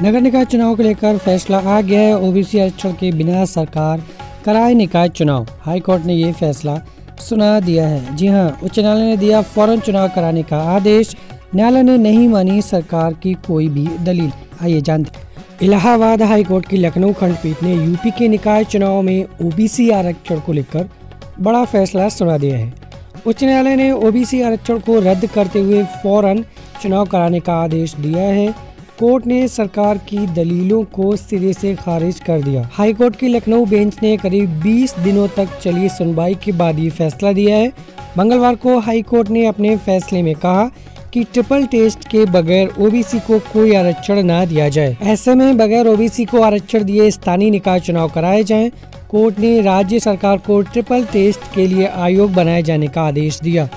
नगर निकाय चुनाव को लेकर फैसला आ गया है। ओबीसी आरक्षण के बिना सरकार कराए निकाय चुनाव। हाई कोर्ट ने ये फैसला सुना दिया है। जी हां, उच्च न्यायालय ने दिया फौरन चुनाव कराने का आदेश। न्यायालय ने नहीं मानी सरकार की कोई भी दलील। आइए जानते। इलाहाबाद हाई कोर्ट की लखनऊ खंडपीठ ने यूपी के निकाय चुनाव में ओबीसी आरक्षण को लेकर बड़ा फैसला सुना दिया है। उच्च न्यायालय ने ओबीसी आरक्षण को रद्द करते हुए फौरन चुनाव कराने का आदेश दिया है। कोर्ट ने सरकार की दलीलों को सिरे से खारिज कर दिया। हाई कोर्ट की लखनऊ बेंच ने करीब 20 दिनों तक चली सुनवाई के बाद ये फैसला दिया है। मंगलवार को हाई कोर्ट ने अपने फैसले में कहा कि ट्रिपल टेस्ट के बगैर ओबीसी को कोई आरक्षण न दिया जाए। ऐसे में बगैर ओबीसी को आरक्षण दिए स्थानीय निकाय चुनाव कराए जाएं। कोर्ट ने राज्य सरकार को ट्रिपल टेस्ट के लिए आयोग बनाए जाने का आदेश दिया।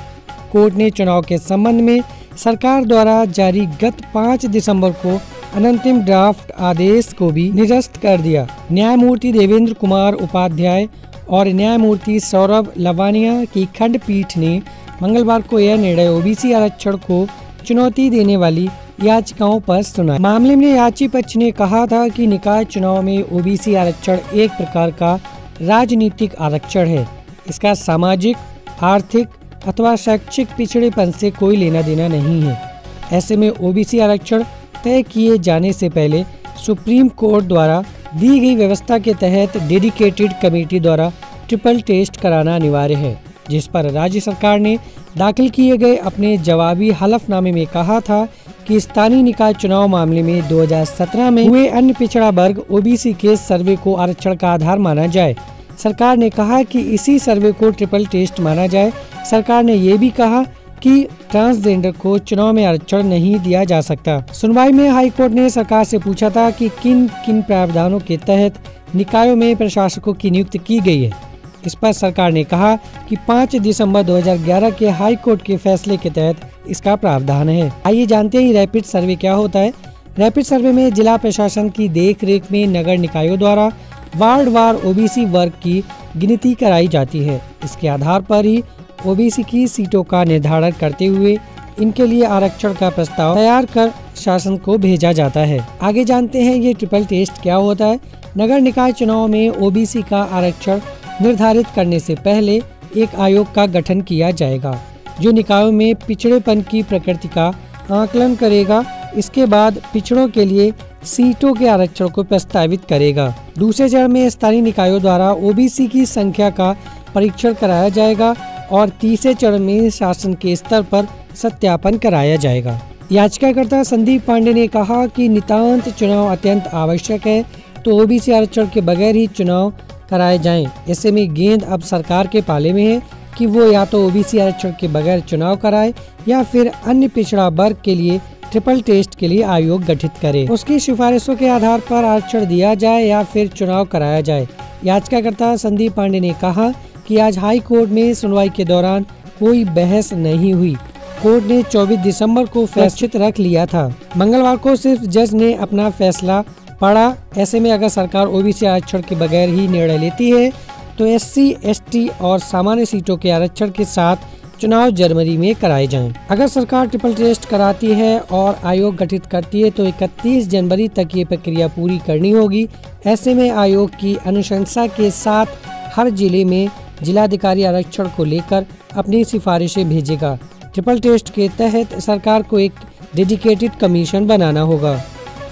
कोर्ट ने चुनाव के संबंध में सरकार द्वारा जारी गत 5 दिसंबर को अंतिम ड्राफ्ट आदेश को भी निरस्त कर दिया। न्यायमूर्ति देवेंद्र कुमार उपाध्याय और न्यायमूर्ति सौरभ लवानिया की खंडपीठ ने मंगलवार को यह निर्णय ओबीसी आरक्षण को चुनौती देने वाली याचिकाओं पर सुना। मामले में याची पक्ष ने कहा था कि निकाय चुनाव में ओबीसी आरक्षण एक प्रकार का राजनीतिक आरक्षण है। इसका सामाजिक, आर्थिक अथवा शैक्षिक पिछड़ेपन से कोई लेना देना नहीं है। ऐसे में ओबीसी आरक्षण तय किए जाने से पहले सुप्रीम कोर्ट द्वारा दी गई व्यवस्था के तहत डेडिकेटेड कमेटी द्वारा ट्रिपल टेस्ट कराना अनिवार्य है, जिस पर राज्य सरकार ने दाखिल किए गए अपने जवाबी हलफनामे में कहा था कि स्थानीय निकाय चुनाव मामले में 2017 में हुए अन्य पिछड़ा वर्ग ओबीसी के सर्वे को आरक्षण का आधार माना जाए। सरकार ने कहा कि इसी सर्वे को ट्रिपल टेस्ट माना जाए। सरकार ने ये भी कहा कि ट्रांसजेंडर को चुनाव में आरक्षण नहीं दिया जा सकता। सुनवाई में हाई कोर्ट ने सरकार से पूछा था कि किन किन प्रावधानों के तहत निकायों में प्रशासकों की नियुक्ति की गई है। इस पर सरकार ने कहा कि 5 दिसंबर 2011 के हाई कोर्ट के फैसले के तहत इसका प्रावधान है। आइए जानते हैं रैपिड सर्वे क्या होता है। रैपिड सर्वे में जिला प्रशासन की देखरेख में नगर निकायों द्वारा वार्ड वार ओबीसी वर्ग की गिनती कराई जाती है। इसके आधार पर ही ओबीसी की सीटों का निर्धारण करते हुए इनके लिए आरक्षण का प्रस्ताव तैयार कर शासन को भेजा जाता है। आगे जानते हैं ये ट्रिपल टेस्ट क्या होता है। नगर निकाय चुनाव में ओबीसी का आरक्षण निर्धारित करने से पहले एक आयोग का गठन किया जाएगा, जो निकायों में पिछड़ेपन की प्रकृति का आकलन करेगा। इसके बाद पिछड़ों के लिए सीटों के आरक्षण को प्रस्तावित करेगा। दूसरे चरण में स्थानीय निकायों द्वारा ओबीसी की संख्या का परीक्षण कराया जाएगा और तीसरे चरण में शासन के स्तर पर सत्यापन कराया जाएगा। याचिकाकर्ता संदीप पांडे ने कहा कि नितांत चुनाव अत्यंत आवश्यक है, तो ओबीसी आरक्षण के बगैर ही चुनाव कराए जाएं। ऐसे में गेंद अब सरकार के पाले में है कि वो या तो ओबीसी आरक्षण के बगैर चुनाव कराए या फिर अन्य पिछड़ा वर्ग के लिए ट्रिपल टेस्ट के लिए आयोग गठित करे। उसकी सिफारिशों के आधार पर आरक्षण दिया जाए या फिर चुनाव कराया जाए। याचिकाकर्ता संदीप पांडे ने कहा कि आज हाई कोर्ट में सुनवाई के दौरान कोई बहस नहीं हुई। कोर्ट ने 24 दिसंबर को फैसला रख लिया था। मंगलवार को सिर्फ जज ने अपना फैसला पढ़ा। ऐसे में अगर सरकार ओबीसी आरक्षण के बगैर ही निर्णय लेती है तो SC, ST और सामान्य सीटों के आरक्षण के साथ चुनाव जनवरी में कराए जाएं। अगर सरकार ट्रिपल टेस्ट कराती है और आयोग गठित करती है तो 31 जनवरी तक ये प्रक्रिया पूरी करनी होगी। ऐसे में आयोग की अनुशंसा के साथ हर जिले में जिलाधिकारी आरक्षण को लेकर अपनी सिफारिशें भेजेगा। ट्रिपल टेस्ट के तहत सरकार को एक डेडिकेटेड कमीशन बनाना होगा।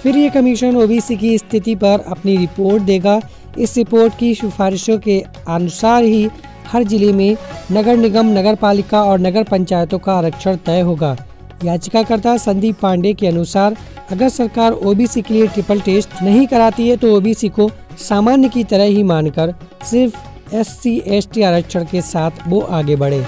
फिर ये कमीशन ओबीसी की स्थिति पर अपनी रिपोर्ट देगा। इस रिपोर्ट की सिफारिशों के अनुसार ही हर जिले में नगर निगम, नगर पालिका और नगर पंचायतों का आरक्षण तय होगा। याचिकाकर्ता संदीप पांडे के अनुसार अगर सरकार ओबीसी के लिए ट्रिपल टेस्ट नहीं कराती है तो ओबीसी को सामान्य की तरह ही मानकर सिर्फ SC, ST आरक्षण के साथ वो आगे बढ़े।